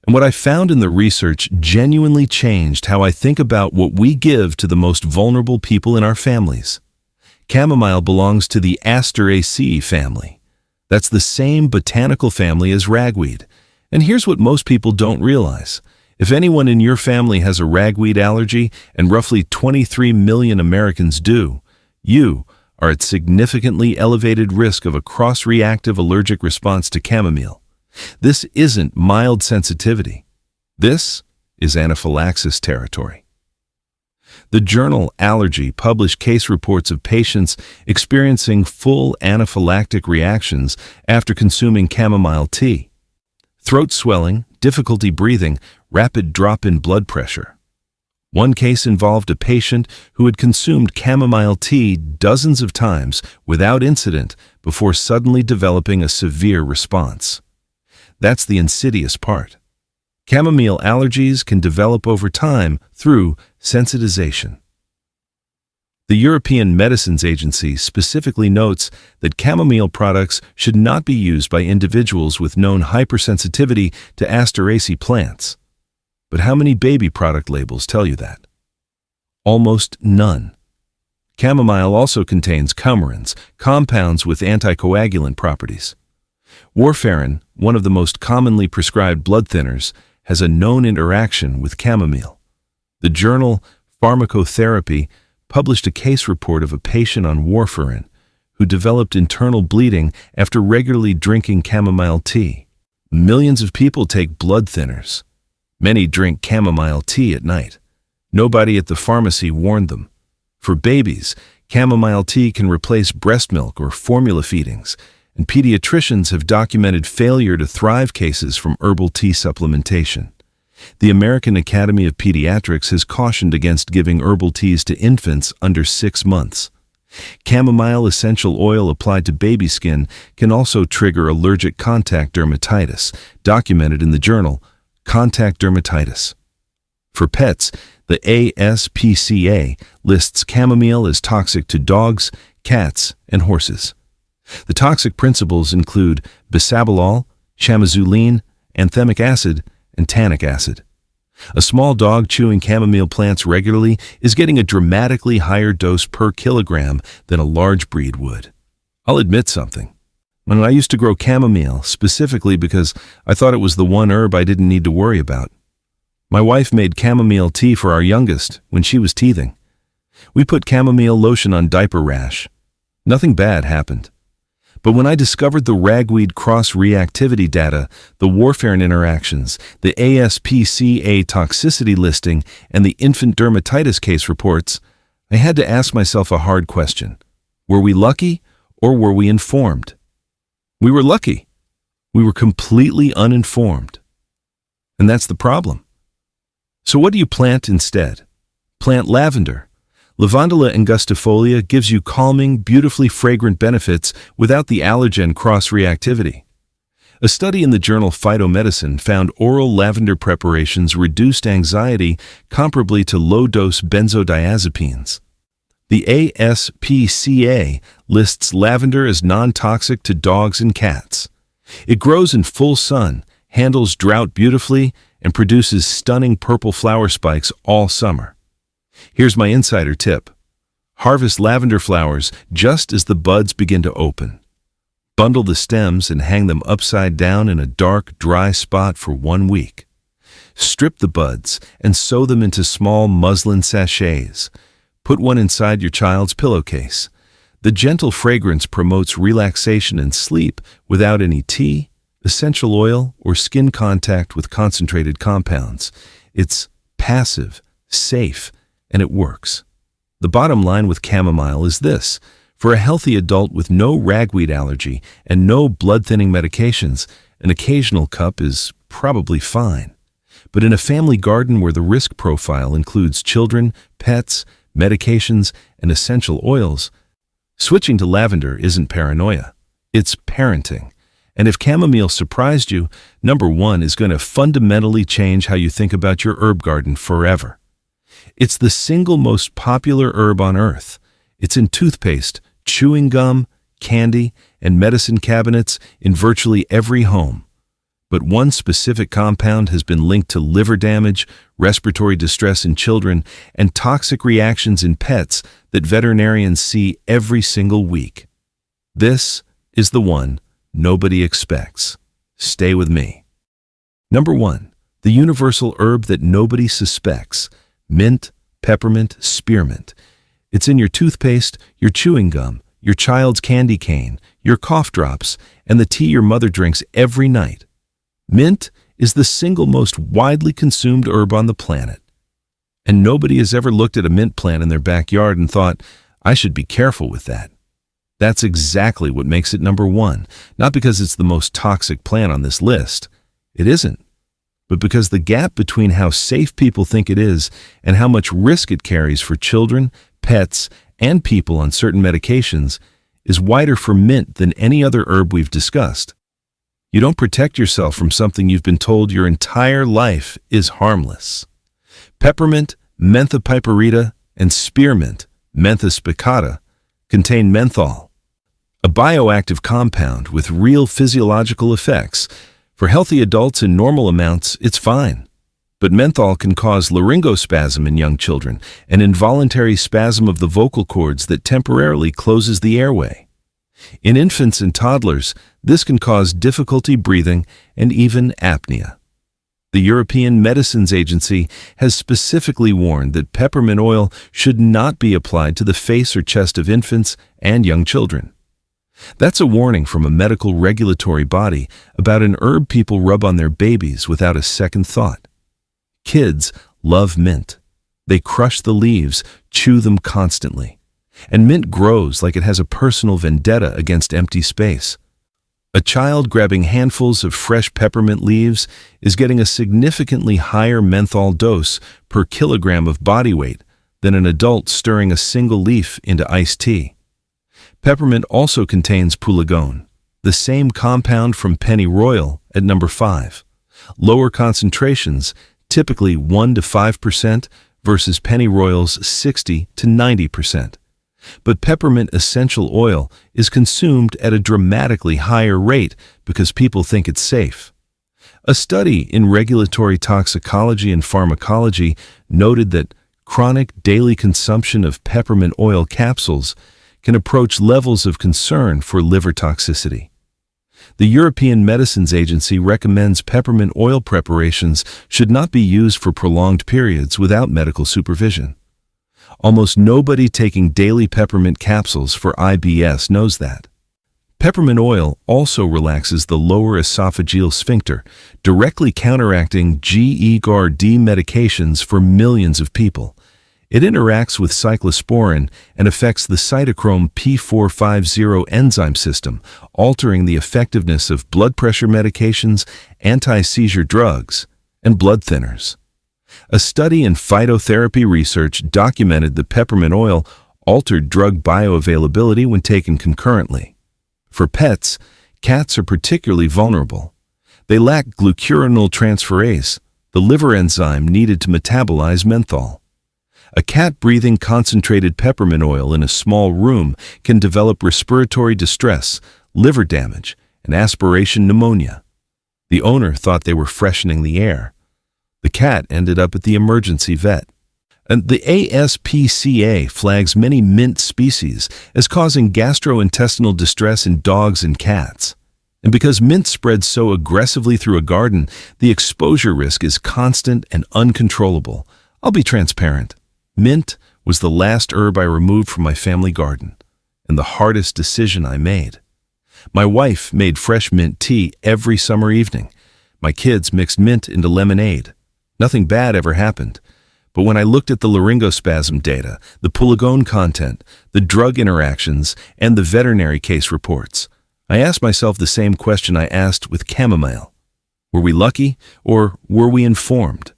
And what I found in the research genuinely changed how I think about what we give to the most vulnerable people in our families. Chamomile belongs to the Asteraceae family. That's the same botanical family as ragweed. And here's what most people don't realize. If anyone in your family has a ragweed allergy, and roughly 23 million Americans do, you are at significantly elevated risk of a cross-reactive allergic response to chamomile. This isn't mild sensitivity. This is anaphylaxis territory. The journal Allergy published case reports of patients experiencing full anaphylactic reactions after consuming chamomile tea. Throat swelling, difficulty breathing, rapid drop in blood pressure. One case involved a patient who had consumed chamomile tea dozens of times without incident before suddenly developing a severe response. That's the insidious part. Chamomile allergies can develop over time through sensitization. The European Medicines Agency specifically notes that chamomile products should not be used by individuals with known hypersensitivity to Asteraceae plants. But how many baby product labels tell you that? Almost none. Chamomile also contains coumarins, compounds with anticoagulant properties. Warfarin, one of the most commonly prescribed blood thinners, has a known interaction with chamomile. The journal Pharmacotherapy published a case report of a patient on warfarin who developed internal bleeding after regularly drinking chamomile tea. Millions of people take blood thinners. Many drink chamomile tea at night. Nobody at the pharmacy warned them. For babies, chamomile tea can replace breast milk or formula feedings, and pediatricians have documented failure to thrive cases from herbal tea supplementation. The American Academy of Pediatrics has cautioned against giving herbal teas to infants under 6 months. Chamomile essential oil applied to baby skin can also trigger allergic contact dermatitis, documented in the journal Contact Dermatitis. For pets, the ASPCA lists chamomile as toxic to dogs, cats, and horses. The toxic principles include bisabolol, chamizoline, anthemic acid, and tannic acid. A small dog chewing chamomile plants regularly is getting a dramatically higher dose per kilogram than a large breed would. I'll admit something. When I used to grow chamomile specifically because I thought it was the one herb I didn't need to worry about. My wife made chamomile tea for our youngest when she was teething. We put chamomile lotion on diaper rash. Nothing bad happened. But when I discovered the ragweed cross-reactivity data, the warfarin interactions, the ASPCA toxicity listing, and the infant dermatitis case reports, I had to ask myself a hard question. Were we lucky or were we informed? We were lucky. We were completely uninformed. And that's the problem. So what do you plant instead? Plant lavender. Lavandula angustifolia gives you calming, beautifully fragrant benefits without the allergen cross-reactivity. A study in the journal Phytomedicine found oral lavender preparations reduced anxiety comparably to low-dose benzodiazepines. The ASPCA lists lavender as non-toxic to dogs and cats. It grows in full sun, handles drought beautifully, and produces stunning purple flower spikes all summer. Here's my insider tip. Harvest lavender flowers just as the buds begin to open. Bundle the stems and hang them upside down in a dark, dry spot for 1 week. Strip the buds and sew them into small muslin sachets. Put one inside your child's pillowcase. The gentle fragrance promotes relaxation and sleep without any tea, essential oil, or skin contact with concentrated compounds. It's passive, safe, and it works. The bottom line with chamomile is this. For a healthy adult with no ragweed allergy and no blood-thinning medications, an occasional cup is probably fine. But in a family garden where the risk profile includes children, pets, medications, and essential oils, switching to lavender isn't paranoia. It's parenting. And if chamomile surprised you, number 1 is going to fundamentally change how you think about your herb garden forever. It's the single most popular herb on earth. It's in toothpaste, chewing gum, candy, and medicine cabinets in virtually every home. But one specific compound has been linked to liver damage, respiratory distress in children, and toxic reactions in pets that veterinarians see every single week. This is the one nobody expects. Stay with me. Number 1, the universal herb that nobody suspects. Mint, peppermint, spearmint. It's in your toothpaste, your chewing gum, your child's candy cane, your cough drops, and the tea your mother drinks every night. Mint is the single most widely consumed herb on the planet. And nobody has ever looked at a mint plant in their backyard and thought, I should be careful with that. That's exactly what makes it number 1, not because it's the most toxic plant on this list. It isn't. But because the gap between how safe people think it is and how much risk it carries for children, pets, and people on certain medications is wider for mint than any other herb we've discussed. You don't protect yourself from something you've been told your entire life is harmless. Peppermint, Mentha piperita, and spearmint, Mentha spicata, contain menthol, a bioactive compound with real physiological effects. For healthy adults in normal amounts, it's fine. But menthol can cause laryngospasm in young children, an involuntary spasm of the vocal cords that temporarily closes the airway. In infants and toddlers, this can cause difficulty breathing and even apnea. The European Medicines Agency has specifically warned that peppermint oil should not be applied to the face or chest of infants and young children. That's a warning from a medical regulatory body about an herb people rub on their babies without a second thought. Kids love mint. They crush the leaves, chew them constantly. And mint grows like it has a personal vendetta against empty space. A child grabbing handfuls of fresh peppermint leaves is getting a significantly higher menthol dose per kilogram of body weight than an adult stirring a single leaf into iced tea. Peppermint also contains pelargone, the same compound from pennyroyal at number 5. Lower concentrations, typically 1 to 5% versus pennyroyal's 60 to 90%. But peppermint essential oil is consumed at a dramatically higher rate because people think it's safe. A study in regulatory toxicology and pharmacology noted that chronic daily consumption of peppermint oil capsules can approach levels of concern for liver toxicity. The European Medicines Agency recommends peppermint oil preparations should not be used for prolonged periods without medical supervision. Almost nobody taking daily peppermint capsules for IBS knows that. Peppermint oil also relaxes the lower esophageal sphincter, directly counteracting GERD medications for millions of people. It interacts with cyclosporin and affects the cytochrome P450 enzyme system, altering the effectiveness of blood pressure medications, anti-seizure drugs, and blood thinners. A study in phytotherapy research documented that peppermint oil altered drug bioavailability when taken concurrently. For pets, cats are particularly vulnerable. They lack glucuronyltransferase, the liver enzyme needed to metabolize menthol. A cat breathing concentrated peppermint oil in a small room can develop respiratory distress, liver damage, and aspiration pneumonia. The owner thought they were freshening the air. The cat ended up at the emergency vet. And the ASPCA flags many mint species as causing gastrointestinal distress in dogs and cats. And because mint spreads so aggressively through a garden, the exposure risk is constant and uncontrollable. I'll be transparent. Mint was the last herb I removed from my family garden, and the hardest decision I made. My wife made fresh mint tea every summer evening. My kids mixed mint into lemonade. Nothing bad ever happened. But when I looked at the laryngospasm data, the polygon content, the drug interactions, and the veterinary case reports, I asked myself the same question I asked with chamomile. Were we lucky, or were we informed?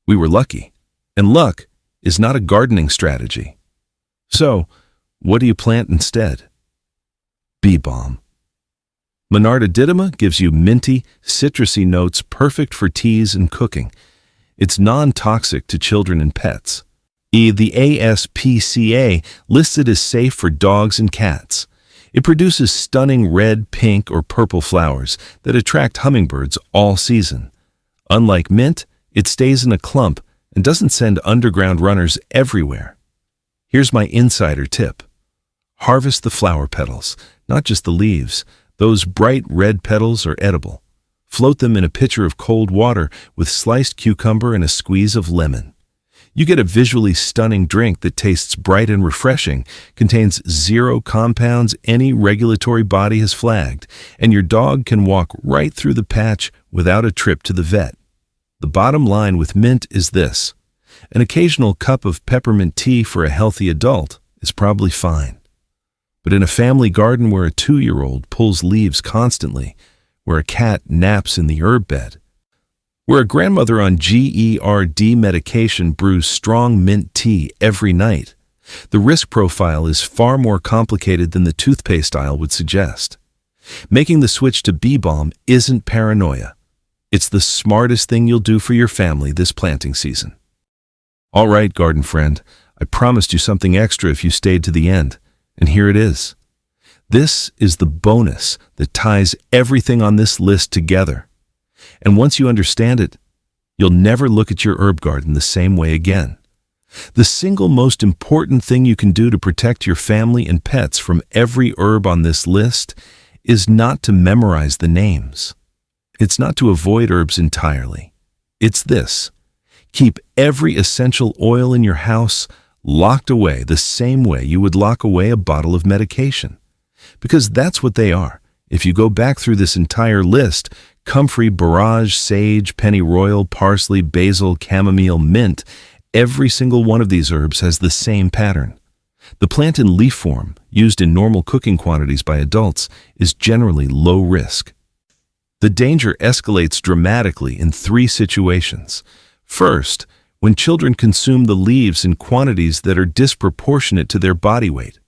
We were lucky, and luck is not a gardening strategy. So, what do you plant instead? Bee balm. Monarda didyma gives you minty, citrusy notes perfect for teas and cooking. It's non-toxic to children and pets. The ASPCA lists it as safe for dogs and cats. It produces stunning red, pink, or purple flowers that attract hummingbirds all season. Unlike mint, it stays in a clump and doesn't send underground runners everywhere. Here's my insider tip. Harvest the flower petals, not just the leaves. Those bright red petals are edible. Float them in a pitcher of cold water with sliced cucumber and a squeeze of lemon. You get a visually stunning drink that tastes bright and refreshing, contains 0 compounds any regulatory body has flagged, and your dog can walk right through the patch without a trip to the vet. The bottom line with mint is this: an occasional cup of peppermint tea for a healthy adult is probably fine. But in a family garden where a 2-year-old pulls leaves constantly, where a cat naps in the herb bed, where a grandmother on GERD medication brews strong mint tea every night, the risk profile is far more complicated than the toothpaste aisle would suggest. Making the switch to bee balm isn't paranoia. It's the smartest thing you'll do for your family this planting season. All right, garden friend, I promised you something extra if you stayed to the end, and here it is. This is the bonus that ties everything on this list together. And once you understand it, you'll never look at your herb garden the same way again. The single most important thing you can do to protect your family and pets from every herb on this list is not to memorize the names. It's not to avoid herbs entirely. It's this: keep every essential oil in your house locked away the same way you would lock away a bottle of medication. Because that's what they are. If you go back through this entire list, comfrey, borage, sage, pennyroyal, parsley, basil, chamomile, mint, every single one of these herbs has the same pattern. The plant in leaf form, used in normal cooking quantities by adults, is generally low risk. The danger escalates dramatically in 3 situations. First, when children consume the leaves in quantities that are disproportionate to their body weight.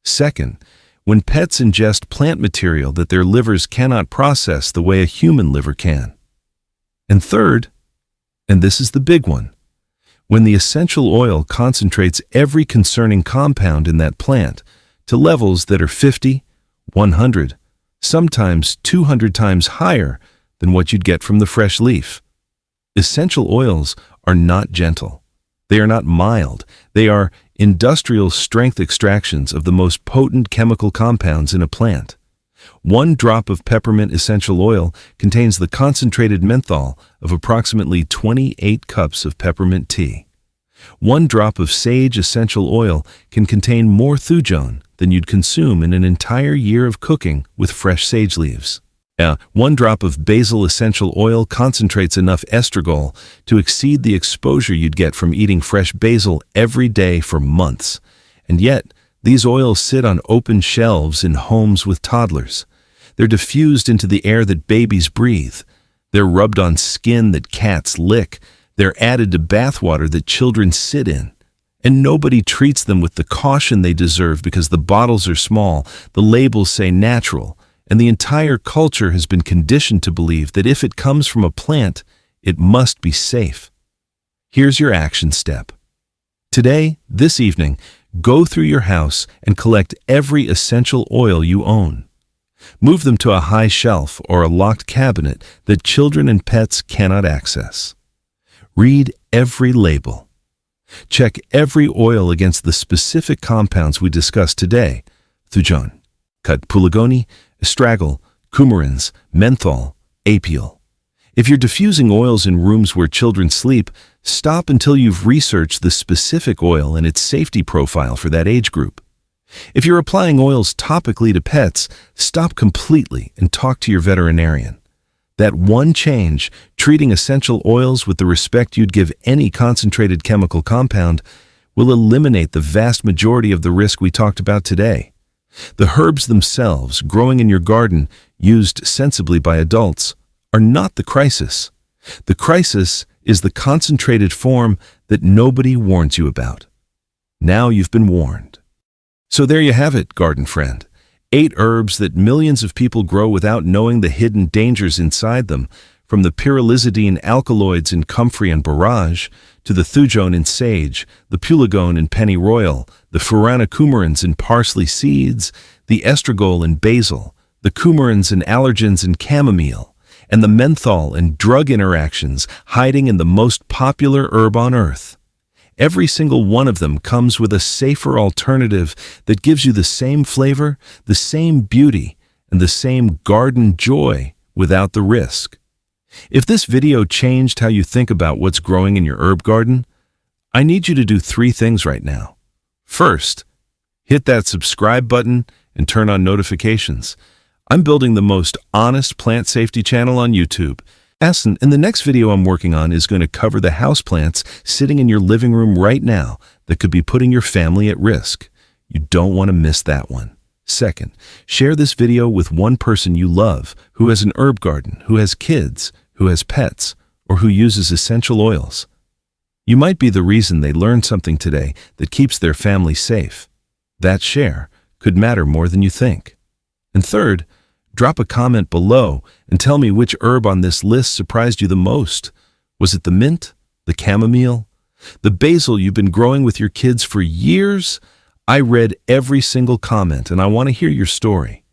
Second, when pets ingest plant material that their livers cannot process the way a human liver can. And third, and this is the big one, when the essential oil concentrates every concerning compound in that plant to levels that are 50, 100, sometimes 200 times higher than what you'd get from the fresh leaf. Essential oils are not gentle. They are not mild. They are industrial strength extractions of the most potent chemical compounds in a plant. 1 drop of peppermint essential oil contains the concentrated menthol of approximately 28 cups of peppermint tea. 1 drop of sage essential oil can contain more thujone than you'd consume in an entire year of cooking with fresh sage leaves. One drop of basil essential oil concentrates enough estragol to exceed the exposure you'd get from eating fresh basil every day for months. And yet, these oils sit on open shelves in homes with toddlers. They're diffused into the air that babies breathe. They're rubbed on skin that cats lick. They're added to bathwater that children sit in. And nobody treats them with the caution they deserve because the bottles are small, the labels say natural, and the entire culture has been conditioned to believe that if it comes from a plant, it must be safe. Here's your action step. Today, this evening, go through your house and collect every essential oil you own. Move them to a high shelf or a locked cabinet that children and pets cannot access. Read every label. Check every oil against the specific compounds we discussed today: thujon, pelargonium, estragol, coumarins, menthol, apiol. If you're diffusing oils in rooms where children sleep, stop until you've researched the specific oil and its safety profile for that age group. If you're applying oils topically to pets, stop completely and talk to your veterinarian. That one change, treating essential oils with the respect you'd give any concentrated chemical compound, will eliminate the vast majority of the risk we talked about today. The herbs themselves, growing in your garden, used sensibly by adults, are not the crisis. The crisis is the concentrated form that nobody warns you about. Now you've been warned. So there you have it, garden friend. 8 herbs that millions of people grow without knowing the hidden dangers inside them, from the pyrrolizidine alkaloids in comfrey and borage, to the thujon in sage, the pelargonium in pennyroyal, the coumarins in parsley seeds, the estragol in basil, the coumarins and allergens in chamomile, and the menthol and drug interactions hiding in the most popular herb on earth. Every single one of them comes with a safer alternative that gives you the same flavor, the same beauty, and the same garden joy without the risk. If this video changed how you think about what's growing in your herb garden, I need you to do 3 things right now. First, hit that subscribe button and turn on notifications. I'm building the most honest plant safety channel on YouTube. And the next video I'm working on is going to cover the houseplants sitting in your living room right now that could be putting your family at risk. You don't want to miss that one. Second, share this video with one person you love who has an herb garden, who has kids, who has pets, or who uses essential oils. You might be the reason they learned something today that keeps their family safe. That share could matter more than you think. And third, drop a comment below and tell me which herb on this list surprised you the most. Was it the mint, the chamomile, the basil you've been growing with your kids for years? I read every single comment and I want to hear your story.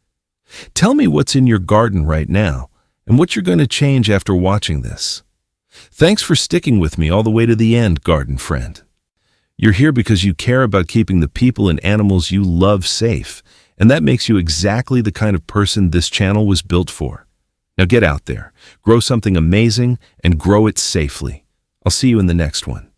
Tell me what's in your garden right now and what you're going to change after watching this. Thanks for sticking with me all the way to the end, garden friend. You're here because you care about keeping the people and animals you love safe, and that makes you exactly the kind of person this channel was built for. Now get out there, grow something amazing, and grow it safely. I'll see you in the next one.